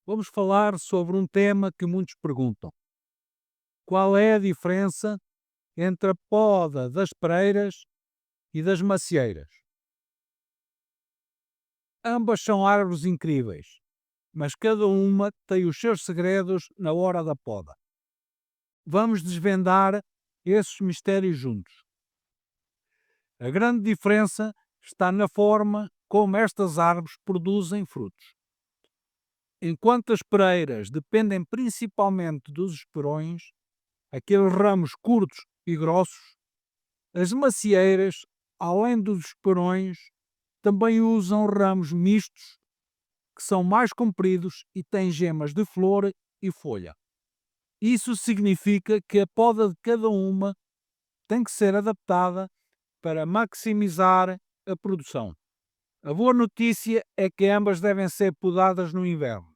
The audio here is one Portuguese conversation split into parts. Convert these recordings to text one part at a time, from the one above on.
Vamos falar sobre um tema que muitos perguntam. Qual é a diferença entre a poda das pereiras e das macieiras? Ambas são árvores incríveis, mas cada uma tem os seus segredos na hora da poda. Vamos desvendar esses mistérios juntos. A grande diferença está na forma como estas árvores produzem frutos. Enquanto as pereiras dependem principalmente dos esperões, aqueles ramos curtos e grossos, as macieiras, além dos esperões, também usam ramos mistos, que são mais compridos e têm gemas de flor e folha. Isso significa que a poda de cada uma tem que ser adaptada para maximizar a produção. A boa notícia é que ambas devem ser podadas no inverno,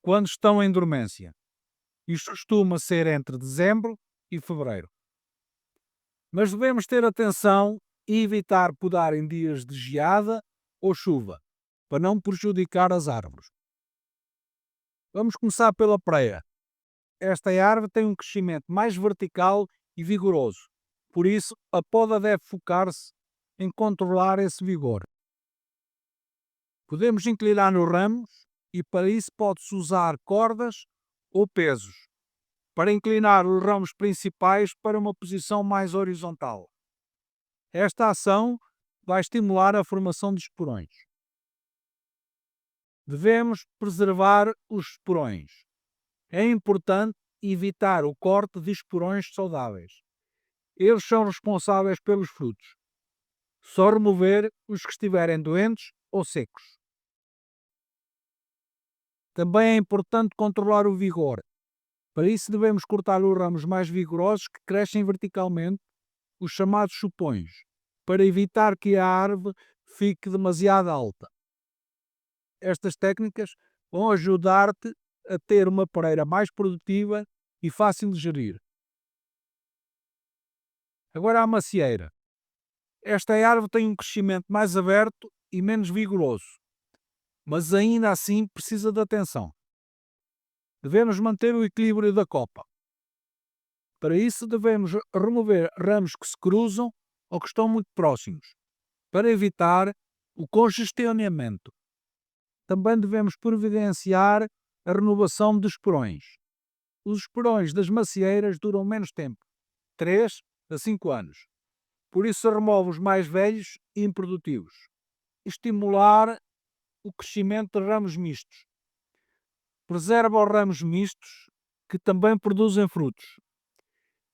quando estão em dormência. Isto costuma ser entre dezembro e fevereiro. Mas devemos ter atenção e evitar podar em dias de geada ou chuva, para não prejudicar as árvores. Vamos começar pela preia. Esta árvore tem um crescimento mais vertical e vigoroso, por isso a poda deve focar-se em controlar esse vigor. Podemos inclinar nos ramos e para isso pode-se usar cordas ou pesos, para inclinar os ramos principais para uma posição mais horizontal. Esta ação vai estimular a formação de esporões. Devemos preservar os esporões. É importante evitar o corte de esporões saudáveis. Eles são responsáveis pelos frutos. Só remover os que estiverem doentes ou secos. Também é importante controlar o vigor. Para isso devemos cortar os ramos mais vigorosos que crescem verticalmente, os chamados chupões, para evitar que a árvore fique demasiado alta. Estas técnicas vão ajudar-te a ter uma pereira mais produtiva e fácil de gerir. Agora a macieira. Esta árvore tem um crescimento mais aberto e menos vigoroso, mas ainda assim precisa de atenção. Devemos manter o equilíbrio da copa. Para isso devemos remover ramos que se cruzam ou que estão muito próximos, para evitar o congestionamento. Também devemos providenciar a renovação de esporões. Os esporões das macieiras duram menos tempo, 3 a 5 anos. Por isso remove os mais velhos e improdutivos. Estimular o crescimento de ramos mistos. Preserva os ramos mistos que também produzem frutos.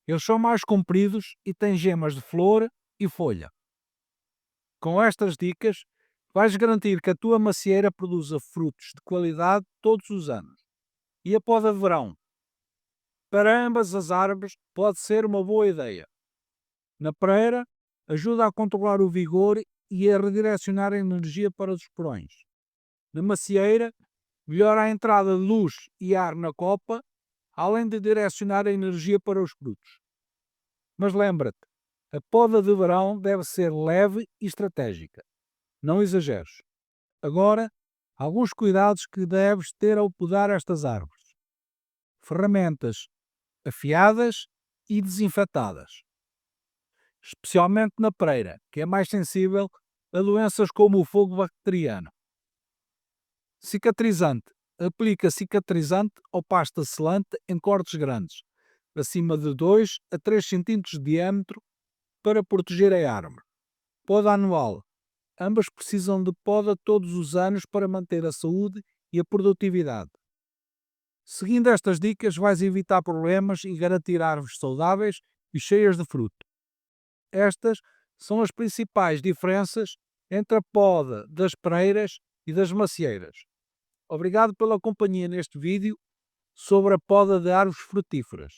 Eles são mais compridos e têm gemas de flor e folha. Com estas dicas, vais garantir que a tua macieira produza frutos de qualidade todos os anos. E a poda de verão? Para ambas as árvores pode ser uma boa ideia. Na pereira, ajuda a controlar o vigor e a redirecionar a energia para os esporões. Na macieira, melhora a entrada de luz e ar na copa, além de direcionar a energia para os frutos. Mas lembra-te, a poda de verão deve ser leve e estratégica. Não exageres. Agora, alguns cuidados que deves ter ao podar estas árvores. Ferramentas afiadas e desinfetadas, especialmente na pereira, que é mais sensível a doenças como o fungo bacteriano. Cicatrizante. Aplica cicatrizante ou pasta selante em cortes grandes, acima de 2 a 3 cm de diâmetro, para proteger a árvore. Poda anual. Ambas precisam de poda todos os anos para manter a saúde e a produtividade. Seguindo estas dicas, vais evitar problemas e garantir árvores saudáveis e cheias de fruto. Estas são as principais diferenças entre a poda das pereiras e das macieiras. Obrigado pela companhia neste vídeo sobre a poda de árvores frutíferas.